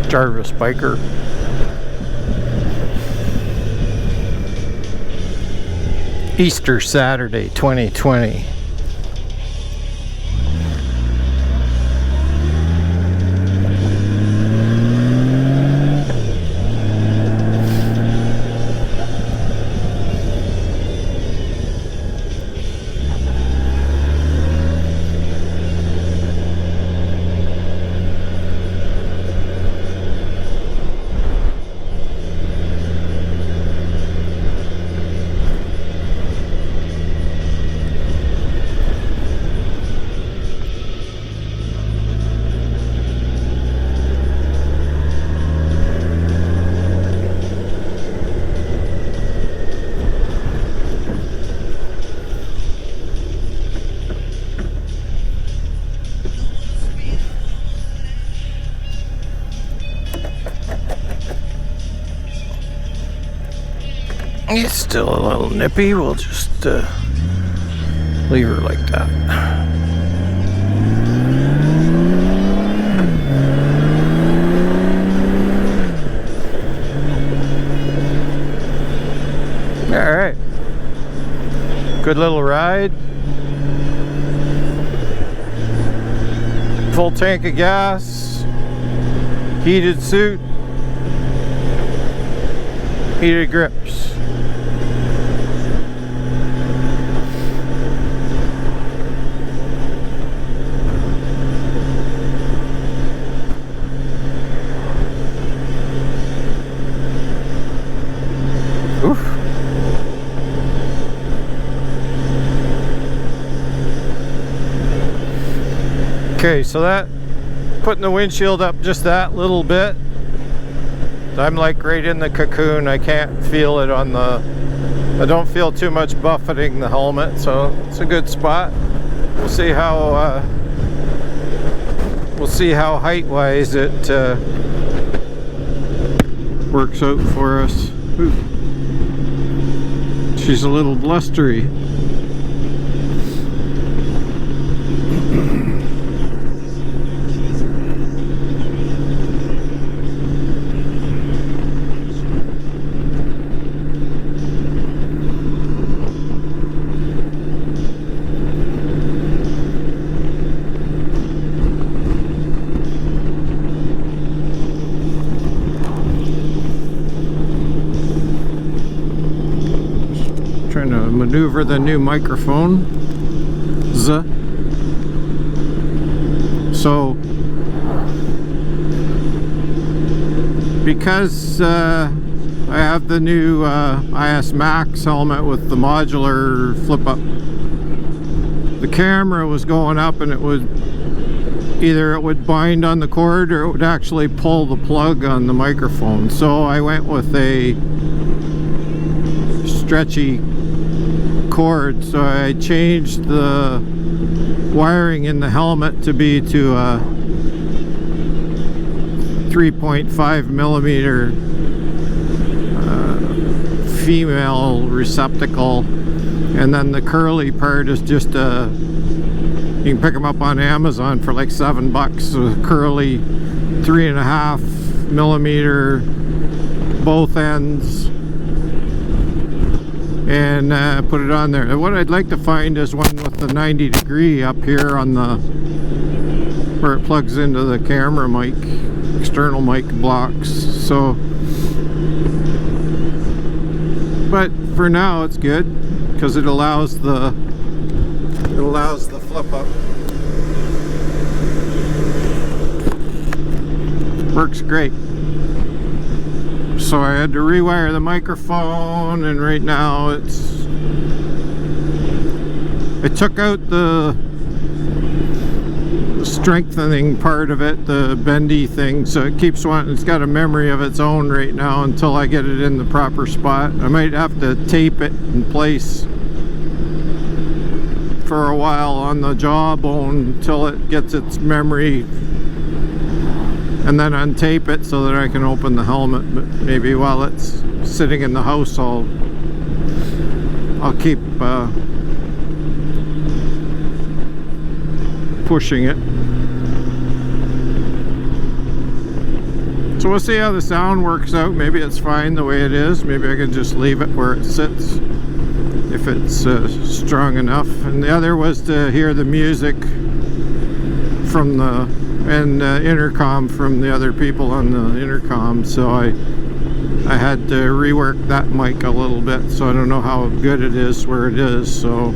Jarvisbiker. Easter Saturday 2020. It's still a little nippy. We'll just leave her like that. All right. Good little ride. Full tank of gas. Heated suit. Heated grips. Okay, so that putting the windshield up just that little bit, I'm like right in the cocoon. I can't feel it on the, I don't feel too much buffeting the helmet, so it's a good spot. We'll see how height wise it works out for us. Ooh. She's a little blustery. Trying to maneuver the new microphone. So because I have the new IS Max helmet with the modular flip up, the camera was going up and it would either it would bind on the cord or it would actually pull the plug on the microphone. So I went with a stretchy cord, so I changed the wiring in the helmet to be to a 3.5 millimeter female receptacle, and then the curly part is just a, you can pick them up on Amazon for like $7, so curly 3.5 millimeter both ends, and put it on there. And what I'd like to find is one with the 90 degree up here on the where it plugs into the camera mic, external mic blocks. So, but for now it's good because it allows the flip up. Works great. So I had to rewire the microphone, and right now it's, I took out the strengthening part of it, the bendy thing, so it keeps wanting, it's got a memory of its own right now until I get it in the proper spot. I might have to tape it in place for a while on the jawbone until it gets its memory, and then untape it so that I can open the helmet. But maybe while it's sitting in the house I'll keep pushing it. So we'll see how the sound works out. Maybe it's fine the way it is. Maybe I can just leave it where it sits if it's strong enough. And the other was to hear the music from the intercom from the other people on the intercom. So I had to rework that mic a little bit, so I don't know how good it is where it is. So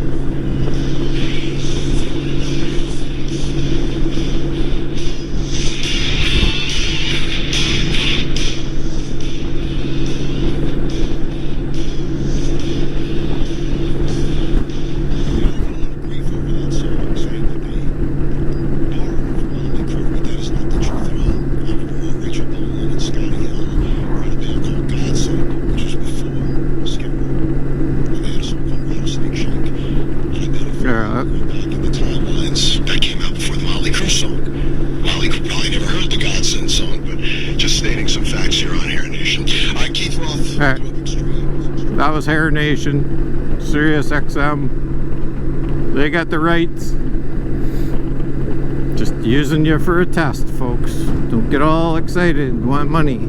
that was Hair Nation, Sirius XM. They got the rights. Just using you for a test, folks. Don't get all excited and want money.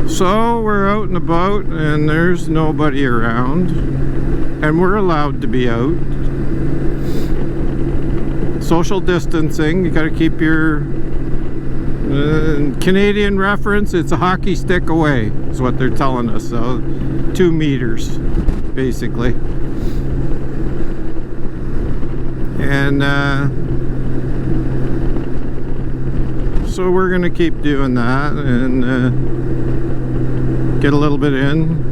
So we're out and about and there's nobody around. And we're allowed to be out. Social distancing, you got to keep your Canadian reference, it's a hockey stick away is what they're telling us. So 2 meters basically. And so we're gonna keep doing that and get a little bit in.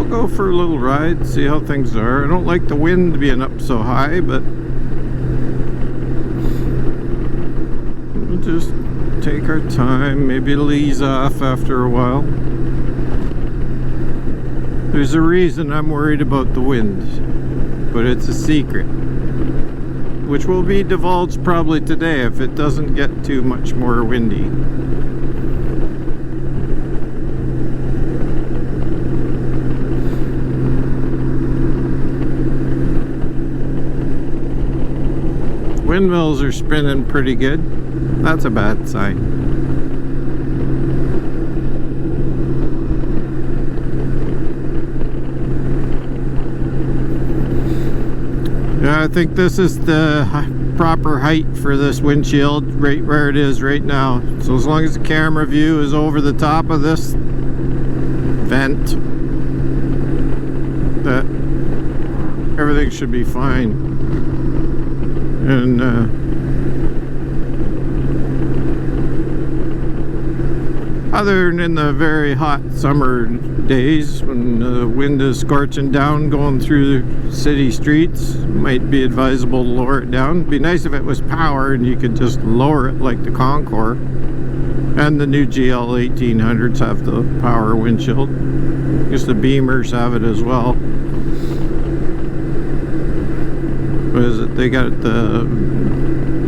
Go for a little ride, see how things are. I don't like the wind being up so high, but we'll just take our time. Maybe it'll ease off after a while. There's a reason I'm worried about the wind, but it's a secret, which will be divulged probably today if it doesn't get too much more windy. Windmills are spinning pretty good. That's a bad sign. Yeah, I think this is the proper height for this windshield right where it is right now. So as long as the camera view is over the top of this vent, that everything should be fine. And other than in the very hot summer days when the wind is scorching down going through the city streets, it might be advisable to lower it down. It'd be nice if it was power and you could just lower it like the Concours. And the new GL1800s have the power windshield. I guess the Beamers have it as well. What is it? They got the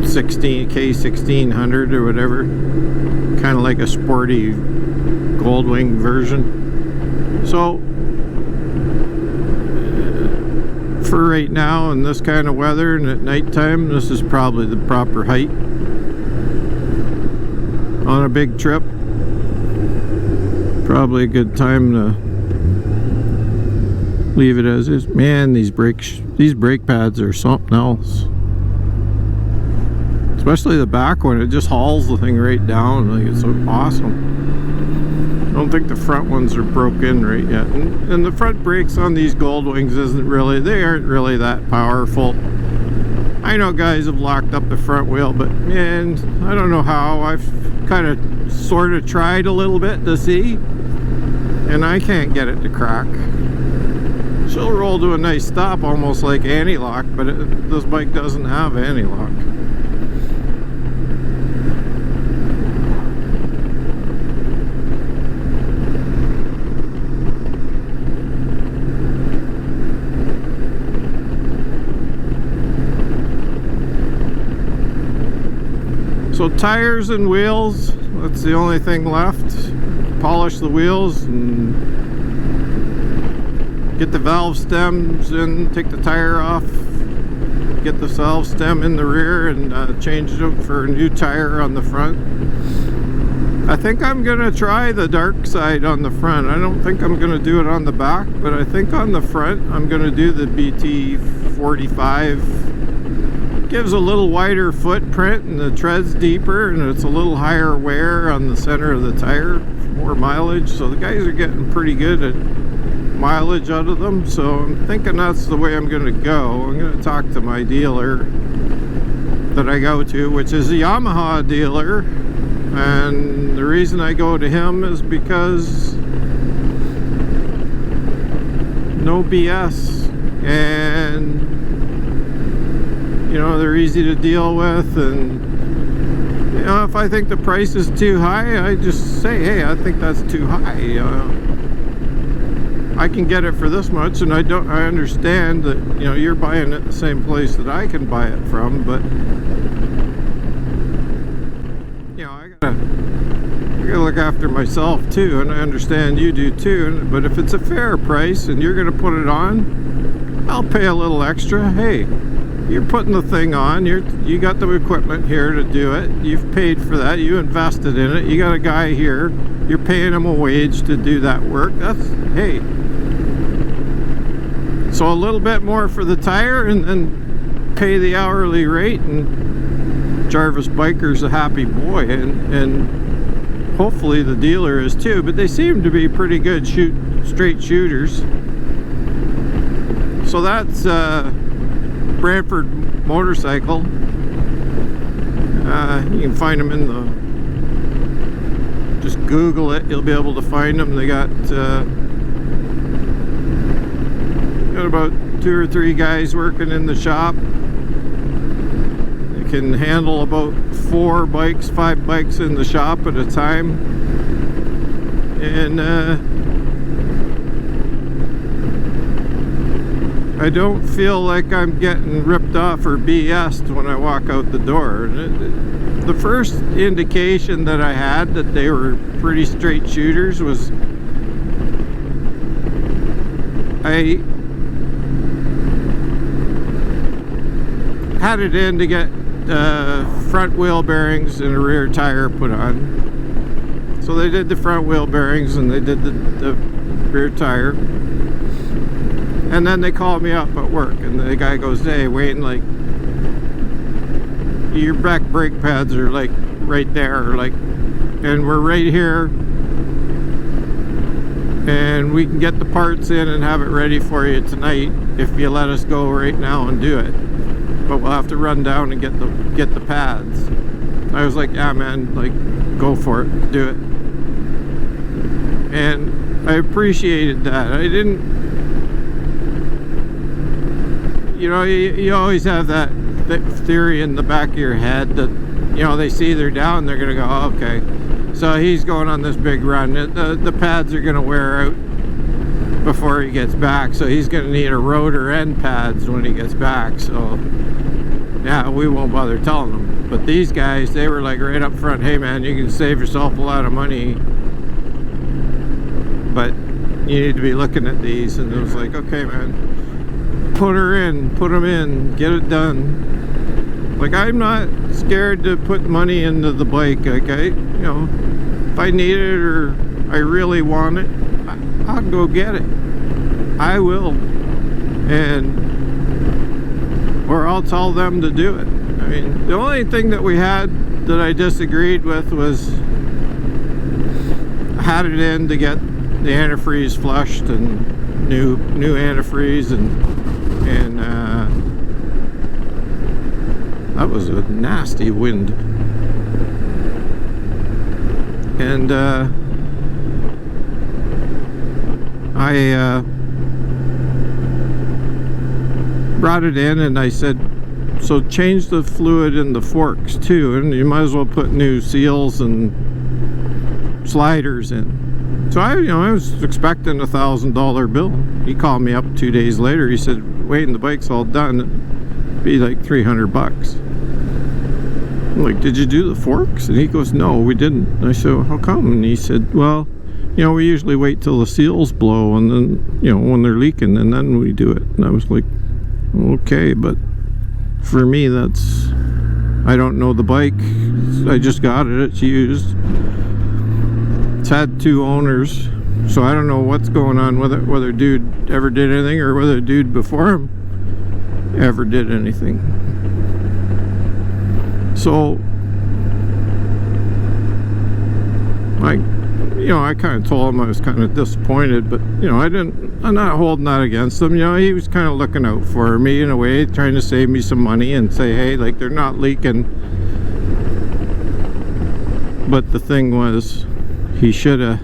K1600 or whatever, kind of like a sporty Goldwing version. So for right now in this kind of weather and at nighttime, this is probably the proper height on a big trip. Probably a good time to leave it as is. Man, these brake pads are something else. Especially the back one, it just hauls the thing right down. Like, it's so awesome. I don't think the front ones are broken right yet. And the front brakes on these Goldwings they aren't really that powerful. I know guys have locked up the front wheel, but man, I don't know how. I've kind of sort of tried a little bit to see, and I can't get it to crack. She'll roll to a nice stop, almost like anti-lock, but this bike doesn't have anti-lock. So tires and wheels, that's the only thing left. Polish the wheels and get the valve stems in, take the tire off, get the valve stem in the rear, and change it for a new tire on the front. I think I'm gonna try the dark side on the front. I don't think I'm gonna do it on the back, but I think on the front I'm gonna do the BT45. Gives a little wider footprint and the tread's deeper and it's a little higher wear on the center of the tire, more mileage, so the guys are getting pretty good at mileage out of them. So I'm thinking that's the way I'm going to go. I'm going to talk to my dealer that I go to, which is a Yamaha dealer, and the reason I go to him is because no BS, and you know, they're easy to deal with, and you know, if I think the price is too high, I just say, hey, I think that's too high. I can get it for this much, and I understand that, you know, you're buying it the same place that I can buy it from, but you know, I gotta look after myself too, and I understand you do too. But if it's a fair price and you're gonna put it on, I'll pay a little extra. Hey, you're putting the thing on, you got the equipment here to do it, you've paid for that, you invested in it, you got a guy here, you're paying him a wage to do that work. That's, hey, so a little bit more for the tire and then pay the hourly rate, and Jarvisbiker's a happy boy, and hopefully the dealer is too. But they seem to be pretty good straight shooters. So that's Brantford Motorcycle. You can find them in the, just Google it, you'll be able to find them. They got about 2 or 3 guys working in the shop. They can handle about 4 bikes, 5 bikes in the shop at a time, and I don't feel like I'm getting ripped off or BS'd when I walk out the door. The first indication that I had that they were pretty straight shooters was I had it in to get front wheel bearings and a rear tire put on. So they did the front wheel bearings and they did the rear tire. And then they called me up at work, and the guy goes, hey, Wayne, like, your back brake pads are like right there, like, and we're right here, and we can get the parts in and have it ready for you tonight if you let us go right now and do it. But we'll have to run down and get the pads. I was like, yeah, man, like, go for it, do it. And I appreciated that. I didn't, you know, you always have that theory in the back of your head that, you know, they see they're down, they're gonna go, oh, okay, so he's going on this big run, the pads are gonna wear out before he gets back, so he's gonna need a rotor and pads when he gets back. So yeah, we won't bother telling them. But these guys, they were like right up front, hey man, you can save yourself a lot of money, but you need to be looking at these. And it was like, okay man, put her in, put them in, get it done. Like, I'm not scared to put money into the bike. Like, you know, if I need it or I really want it, I'll go get it. I will. And or I'll tell them to do it. I mean, the only thing that we had that I disagreed with was I had it in to get the antifreeze flushed and new antifreeze, and That was a nasty wind. And I brought it in and I said, so change the fluid in the forks too, and you might as well put new seals and sliders in. So I was expecting $1,000 bill. He called me up 2 days later. He said, wait, and the bike's all done. It'd be like $300. I'm like, did you do the forks? And he goes, no, we didn't. And I said, well, how come? And he said, well, we usually wait till the seals blow, and then, when they're leaking, and then we do it. And I was like, okay, but for me, I don't know the bike. I just got it. It's used. It's had 2 owners, so I don't know what's going on with it, whether dude ever did anything or whether dude before him ever did anything. So I kind of told him I was kind of disappointed, but I'm not holding that against him. He was kind of looking out for me in a way, trying to save me some money and say, hey, like, they're not leaking. But the thing was, he should have,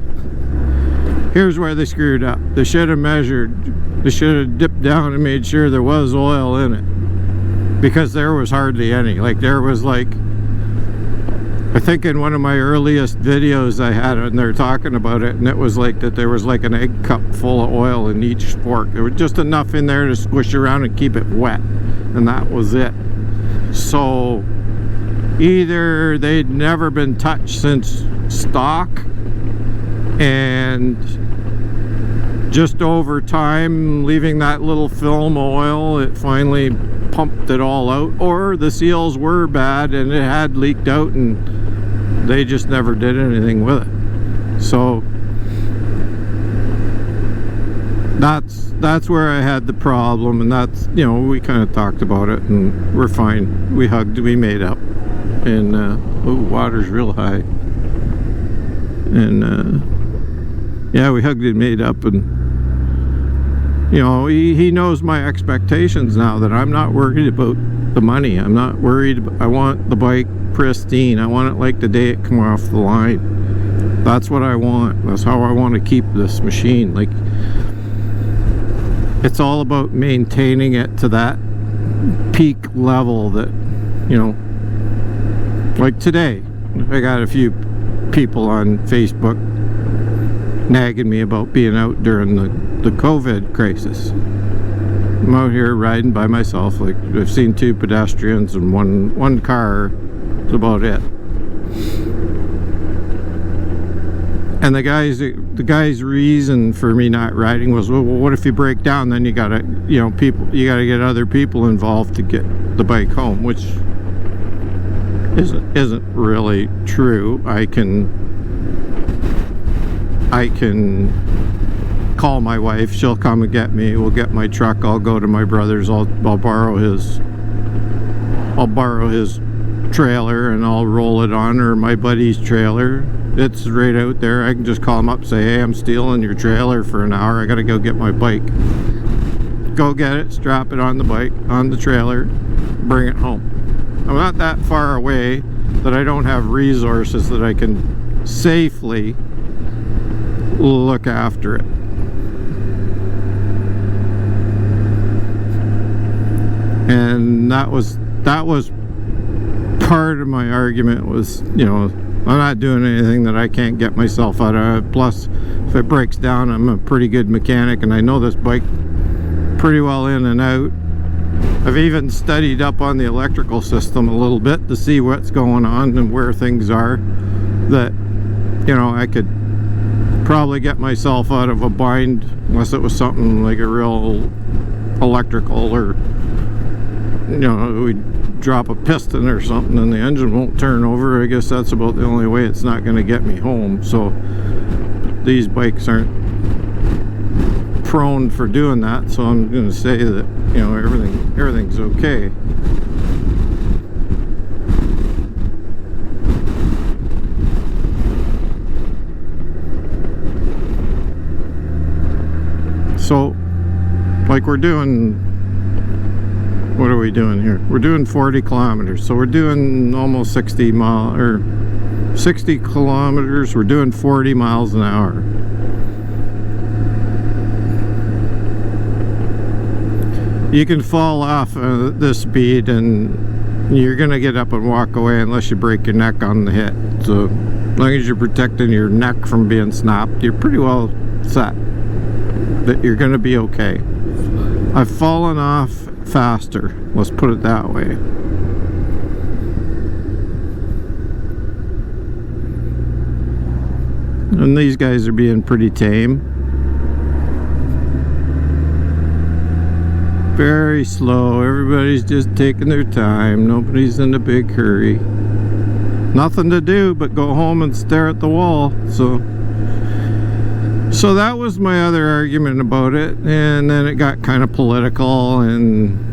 here's where they screwed up. They should have measured, they should have dipped down and made sure there was oil in it, because there was hardly any. Like, there was like, I think in one of my earliest videos I had, and they're talking about it, and it was like that there was like an egg cup full of oil in each fork. There was just enough in there to squish around and keep it wet, and that was it. So either they'd never been touched since stock, and just over time, leaving that little film of oil, it finally pumped it all out, or the seals were bad and it had leaked out and they just never did anything with it. So that's where I had the problem, and that's, we kind of talked about it and we're fine. We hugged, we made up, and water's real high, and yeah, we hugged and made up, and he knows my expectations now, that I'm not worried about the money. I'm not worried. I want the bike pristine. I want it like the day it came off the line. That's what I want. That's how I want to keep this machine. Like, it's all about maintaining it to that peak level that, like today, I got a few people on Facebook nagging me about being out during the COVID crisis. I'm out here riding by myself. Like, I've seen 2 pedestrians and one car. That's about it. And the guy's reason for me not riding was, well, what if you break down? Then you gotta, you gotta get other people involved to get the bike home, which isn't really true. I can call my wife, she'll come and get me, we'll get my truck, I'll go to my brother's, I'll borrow his trailer and I'll roll it on, or my buddy's trailer. It's right out there. I can just call him up, say, hey, I'm stealing your trailer for an hour, I gotta go get my bike. Go get it, strap it on the bike, on the trailer, bring it home. I'm not that far away that I don't have resources that I can safely look after it. And that was part of my argument was, I'm not doing anything that I can't get myself out of. Plus, if it breaks down, I'm a pretty good mechanic and I know this bike pretty well in and out. I've even studied up on the electrical system a little bit to see what's going on and where things are, that, I could probably get myself out of a bind, unless it was something like a real electrical, or we'd drop a piston or something and the engine won't turn over. I guess that's about the only way it's not going to get me home. So these bikes aren't prone for doing that, so I'm going to say that everything's okay. So, like, we're doing what are we doing here? We're doing 40 kilometers, so we're doing almost 60 kilometers. We're doing 40 miles an hour. You can fall off this speed and you're gonna get up and walk away unless you break your neck on the hit. So as long as you're protecting your neck from being snapped, you're pretty well set that you're gonna be okay. I've fallen off faster, let's put it that way. And these guys are being pretty tame. Very slow, everybody's just taking their time, nobody's in a big hurry. Nothing to do but go home and stare at the wall. So that was my other argument about it, and then it got kind of political, and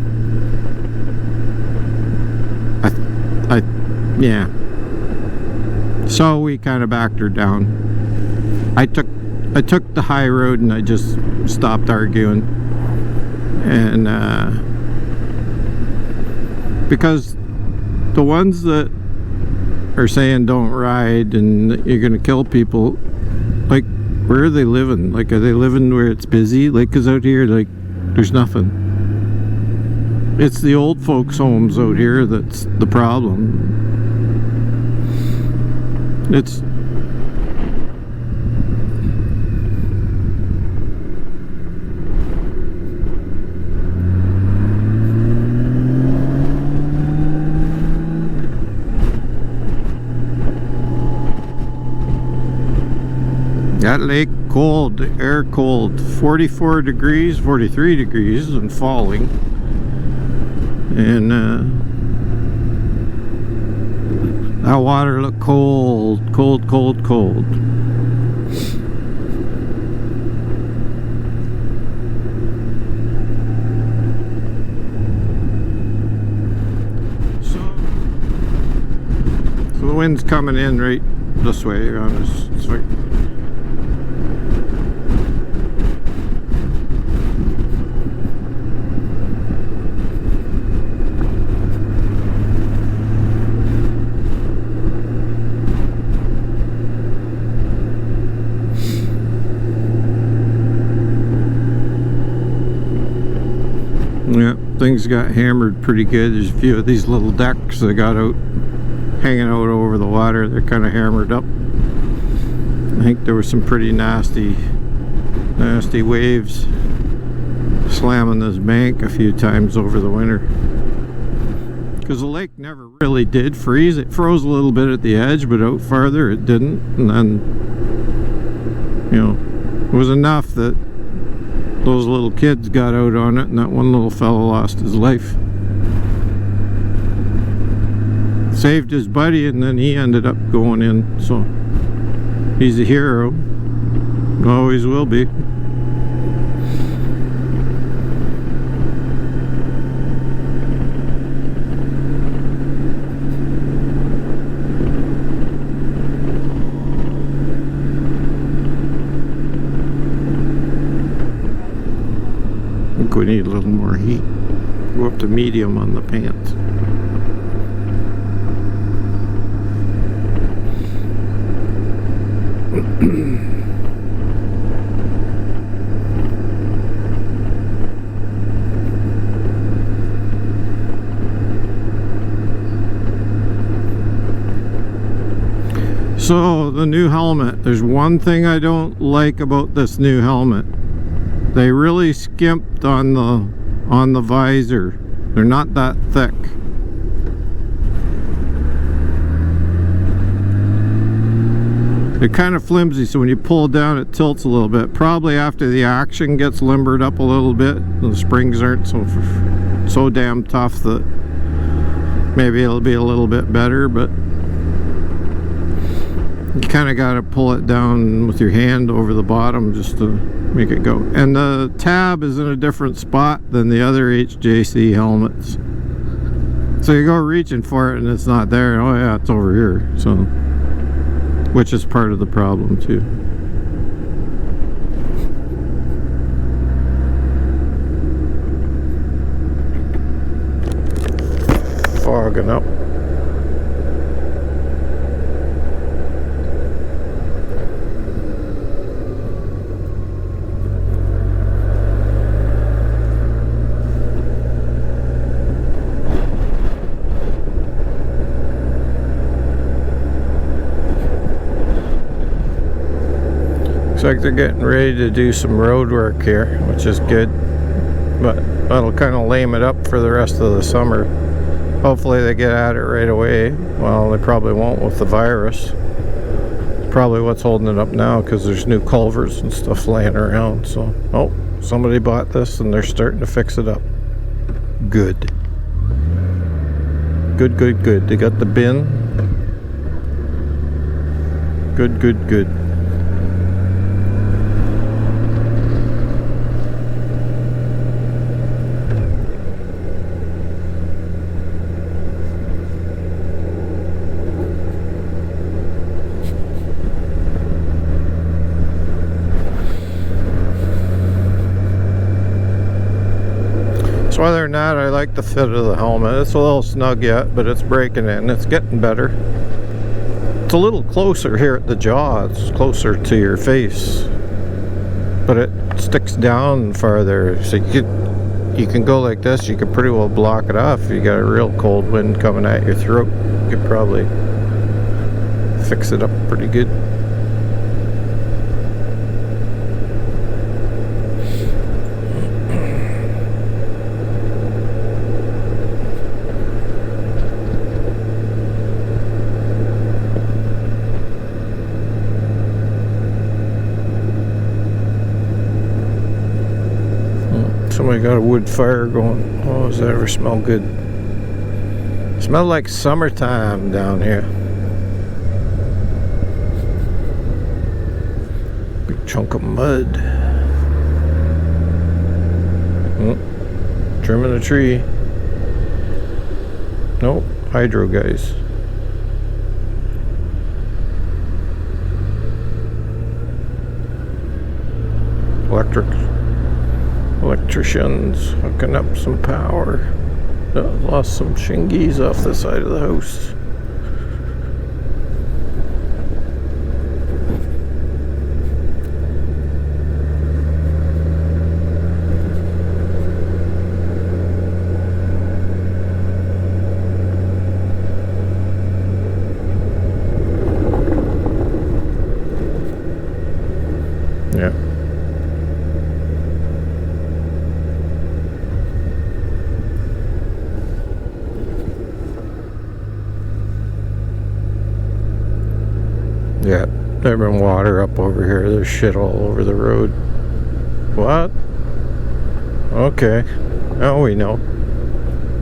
yeah. So we kind of backed her down. I took the high road and I just stopped arguing. And because the ones that are saying don't ride and you're gonna kill people, like, where are they living? Like, are they living where it's busy? Like, 'cause out here, like, there's nothing. It's the old folks' homes out here that's the problem. It's that lake cold, the air cold, 44 degrees, 43 degrees and falling. And that water looked cold, cold, cold, cold. So the wind's coming in right this way around this. It's like, yeah, things got hammered pretty good. There's a few of these little decks that got out, hanging out over the water. They're kind of hammered up. I think there were some pretty nasty waves slamming this bank a few times over the winter. Because the lake never really did freeze. It froze a little bit at the edge, but out farther it didn't. And then, you know, it was enough that those little kids got out on it, and that one little fellow lost his life. Saved his buddy, and then he ended up going in. So he's a hero. Always will be. I think we need a little more heat. Go up to medium on the pants. So the new helmet, there's one thing I don't like about this new helmet. They really skimped on the visor. They're not that thick. They're kind of flimsy, so when you pull down it tilts a little bit. Probably after the action gets limbered up a little bit, the springs aren't so damn tough that maybe it'll be a little bit better, but you kind of got to pull it down with your hand over the bottom just to make it go. And the tab is in a different spot than the other HJC helmets. So you go reaching for it and it's not there. Oh yeah, it's over here. So, which is part of the problem too. fogging up. Looks like they're getting ready to do some road work here, which is good, but that'll kind of lame it up for the rest of the summer. Hopefully they get at it right away. Well, they probably won't with the virus. It's probably what's holding it up now, because there's new culverts and stuff laying around. So, oh, somebody bought this and they're starting to fix it up. Good. Good, good, good. They got the bin. Good, good, good. So other than that, I like the fit of the helmet. It's a little snug yet, but it's breaking in. It's getting better. It's a little closer here at the jaw. It's closer to your face, but it sticks down farther. So you can go like this. You can pretty well block it off. If you got a real cold wind coming at your throat, you could probably fix it up pretty good. Somebody got a wood fire going. Oh, does that ever smell good? Smell like summertime down here. Big chunk of mud. Oh, trimming a tree. Nope, hydro guys. Electricians hooking up some power. Lost some shingies off the side of the house. Yeah. Yeah, there's been water up over here. There's shit all over the road. What? Okay. Now we know.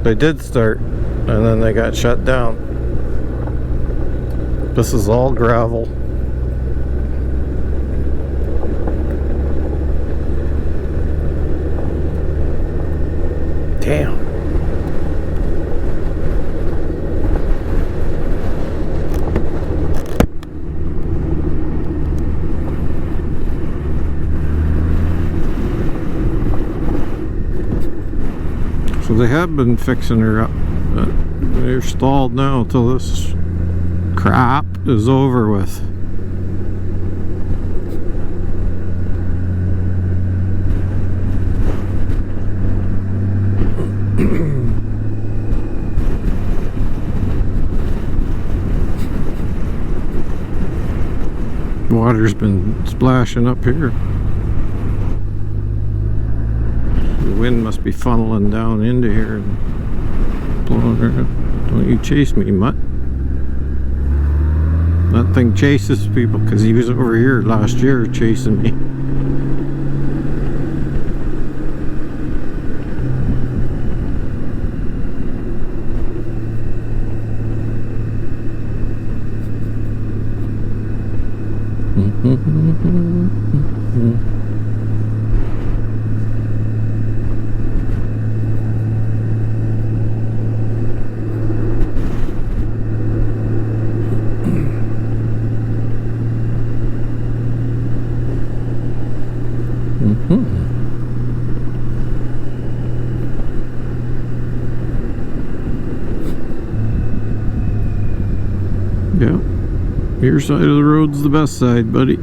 They did start, and then they got shut down. This is all gravel. Damn. So they have been fixing her up, but they're stalled now until this crap is over with. Water's been splashing up here. The wind must be funneling down into here and blowing her. Don't you chase me, mutt. That thing chases people because he was over here last year chasing me. Yeah. Your side of the road's the best side, buddy.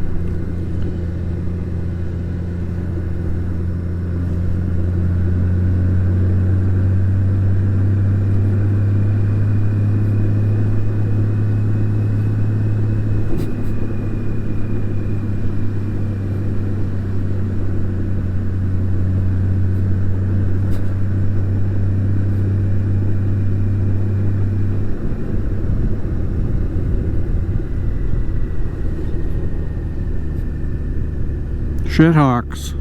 Shithawks.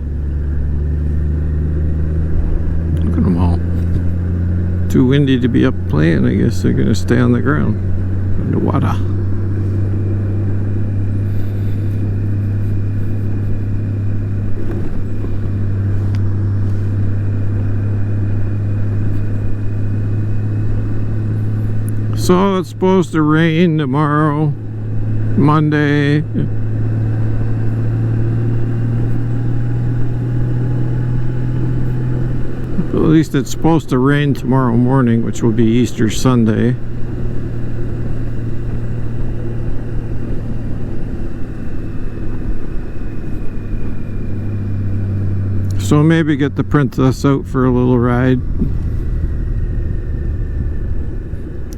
Look at them all. Too windy to be up playing. I guess they're gonna stay on the ground in the water. So it's supposed to rain tomorrow, Monday. At least it's supposed to rain tomorrow morning, which will be Easter Sunday. So maybe get the princess out for a little ride.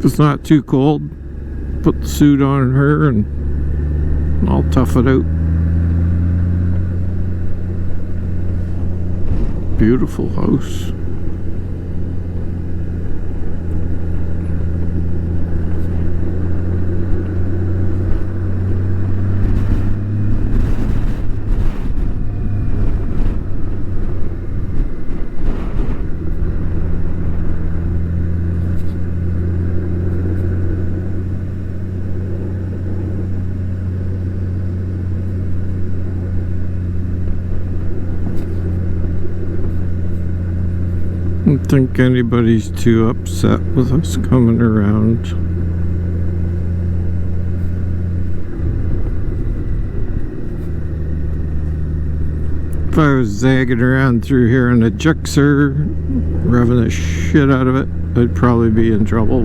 It's not too cold. Put the suit on her and I'll tough it out. Beautiful house. I don't think anybody's too upset with us coming around. If I was zagging around through here in a Gixxer, revving the shit out of it, I'd probably be in trouble.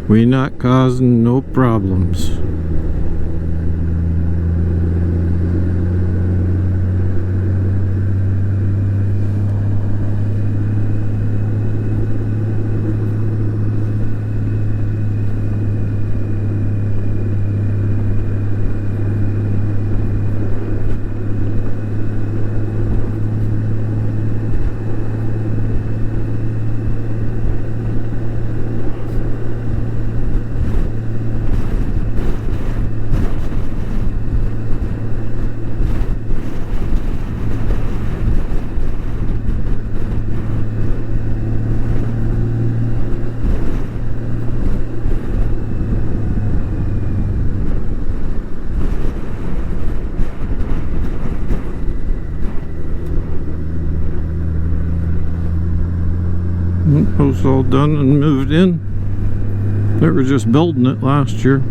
We not causing no problems. House all done and moved in. They were just building it last year.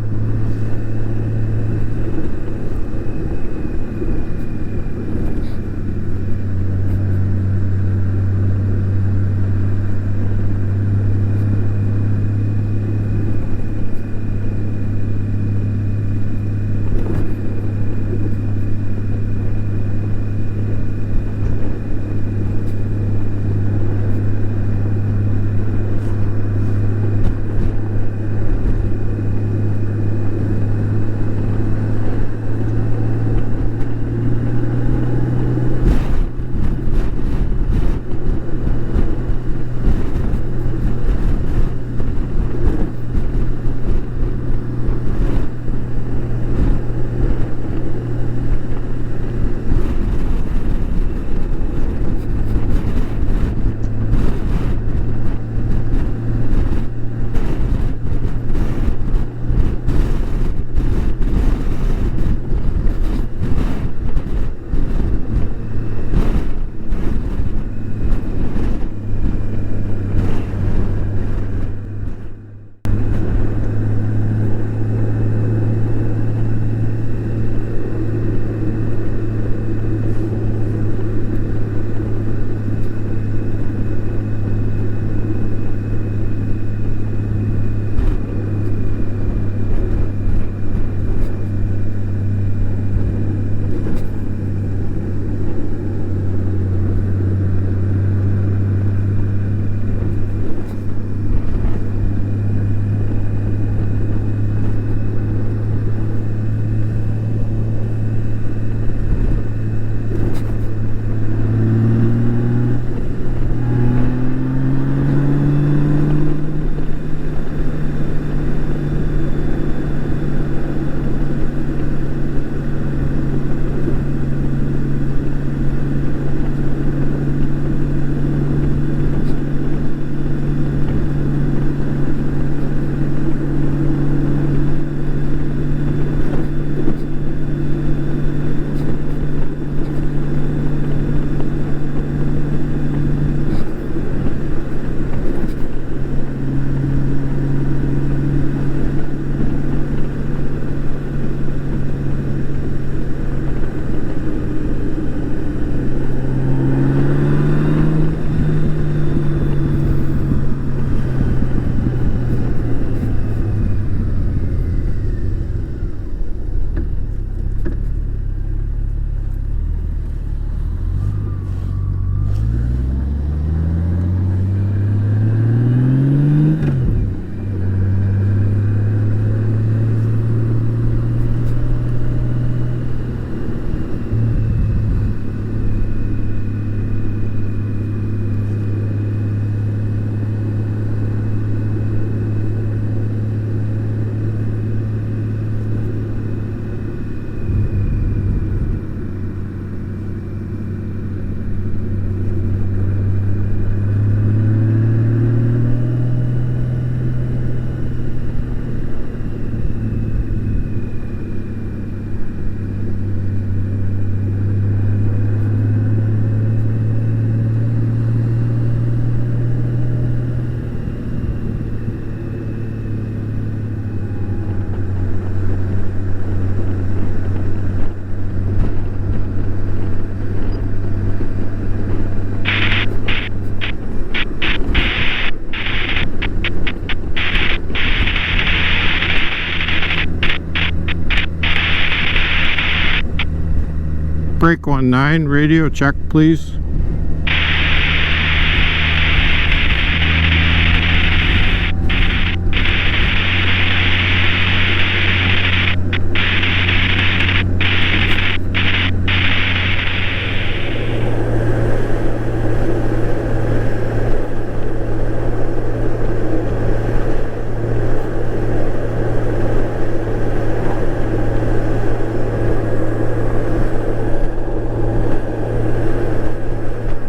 Break 19, radio check please.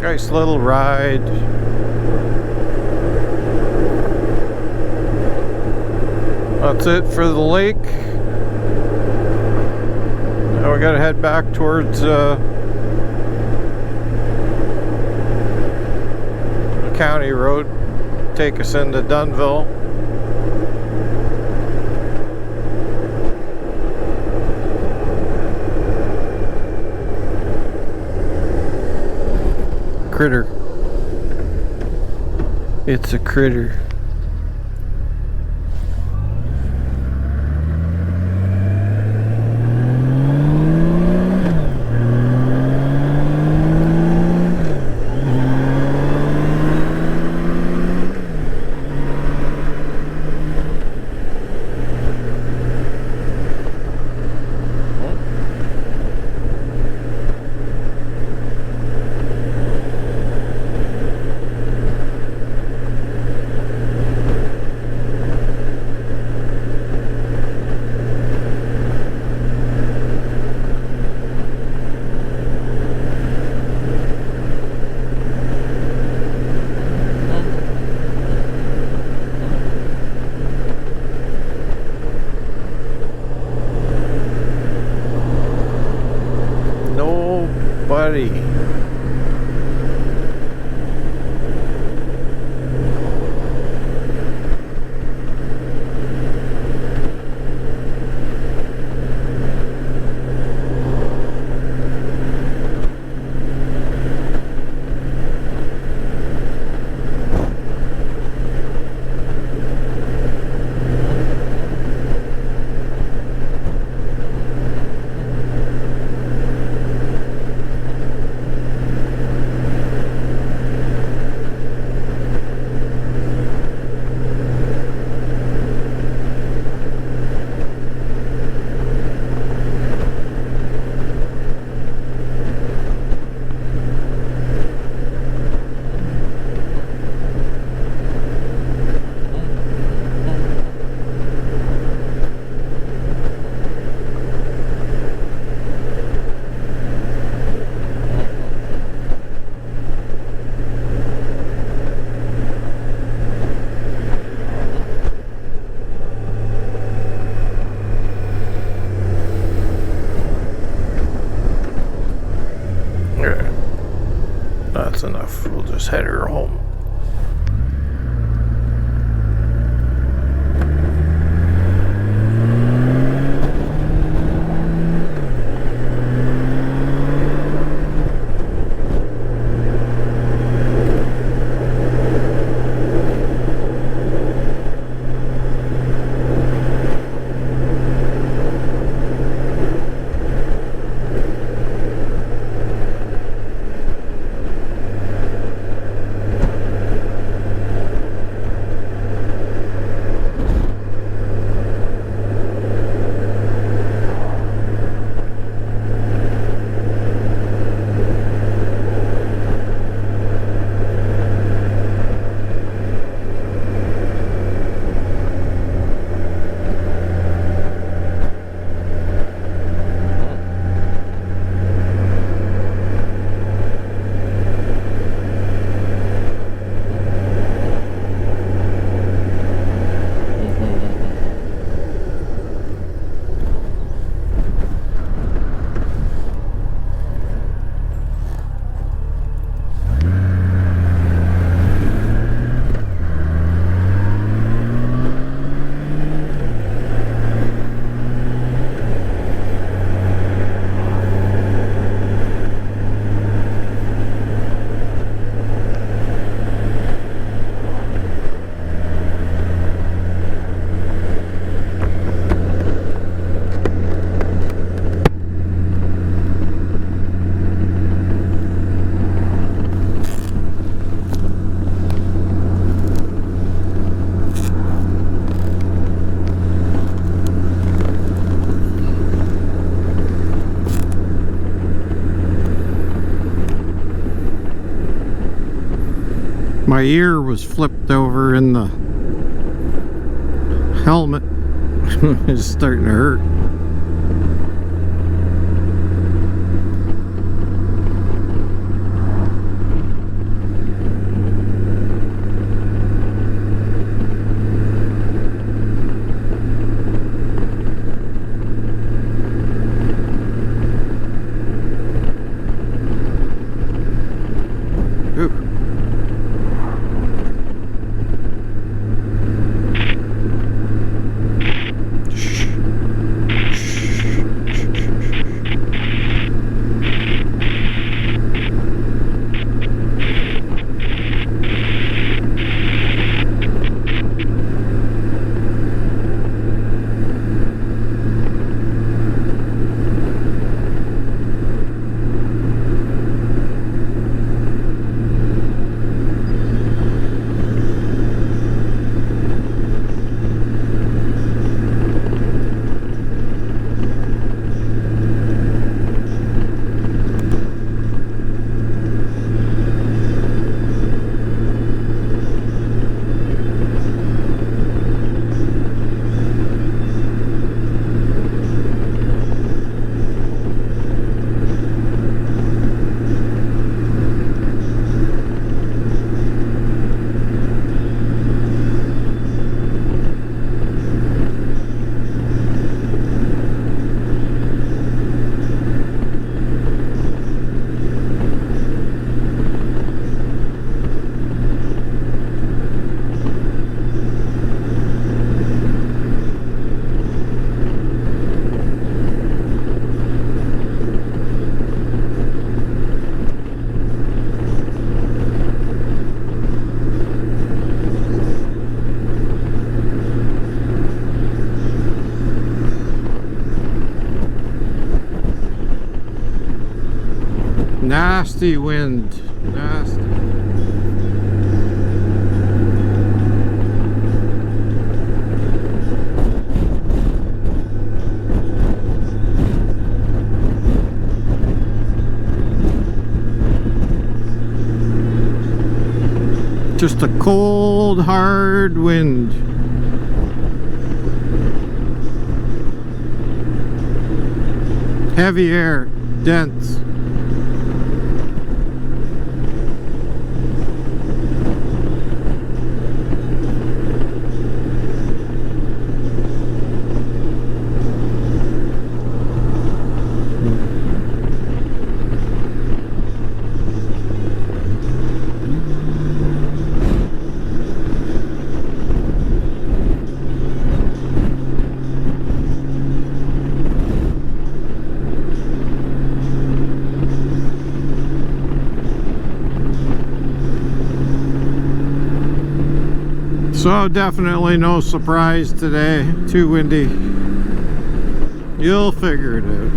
Nice little ride. That's it for the lake. Now we gotta head back towards the county road, take us into Dunville. Critter. It's a critter. My ear was flipped over in the helmet. It's starting to hurt. Nasty wind, nasty. Just a cold, hard wind. Heavy air, dense. So definitely no surprise today, too windy. You'll figure it out.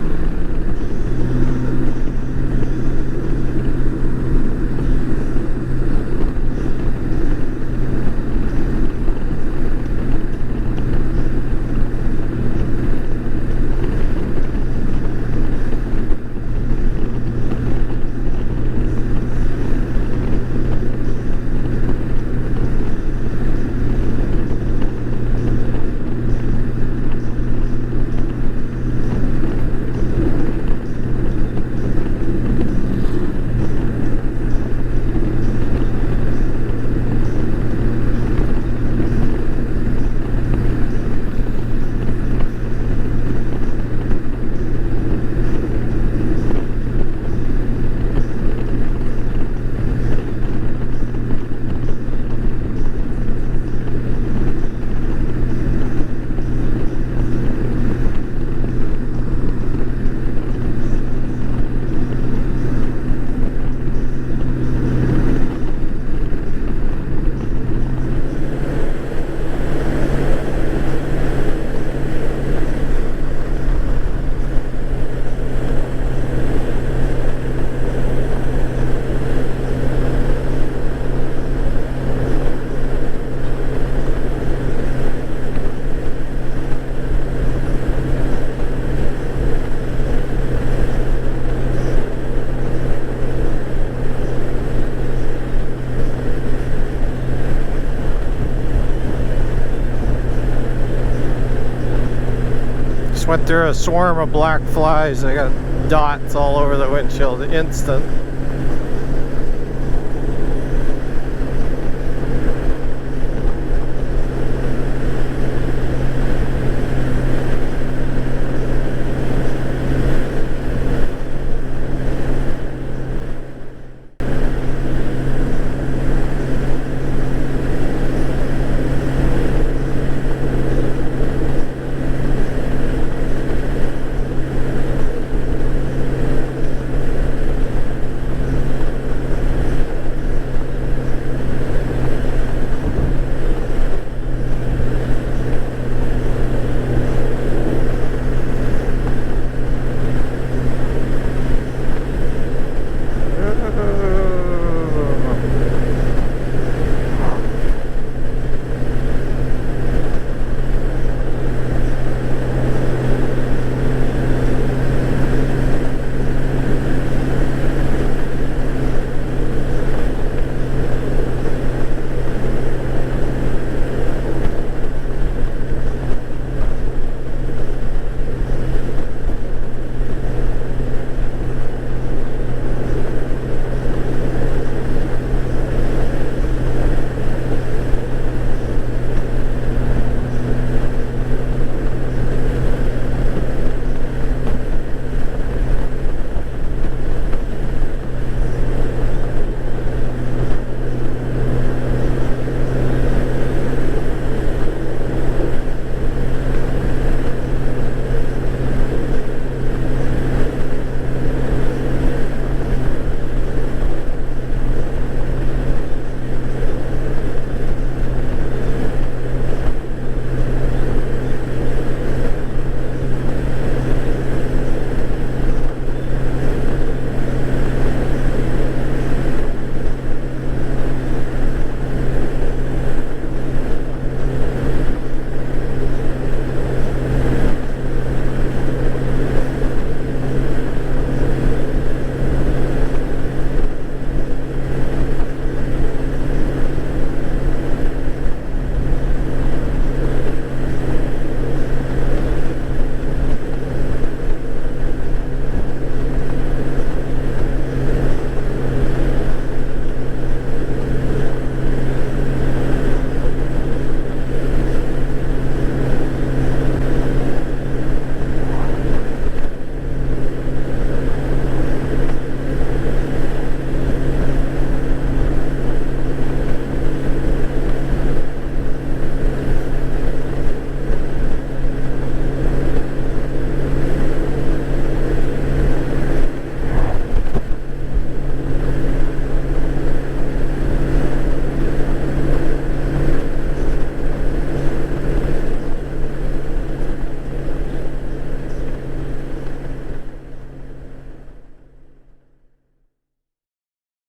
Went through a swarm of black flies. I got dots all over the windshield instant.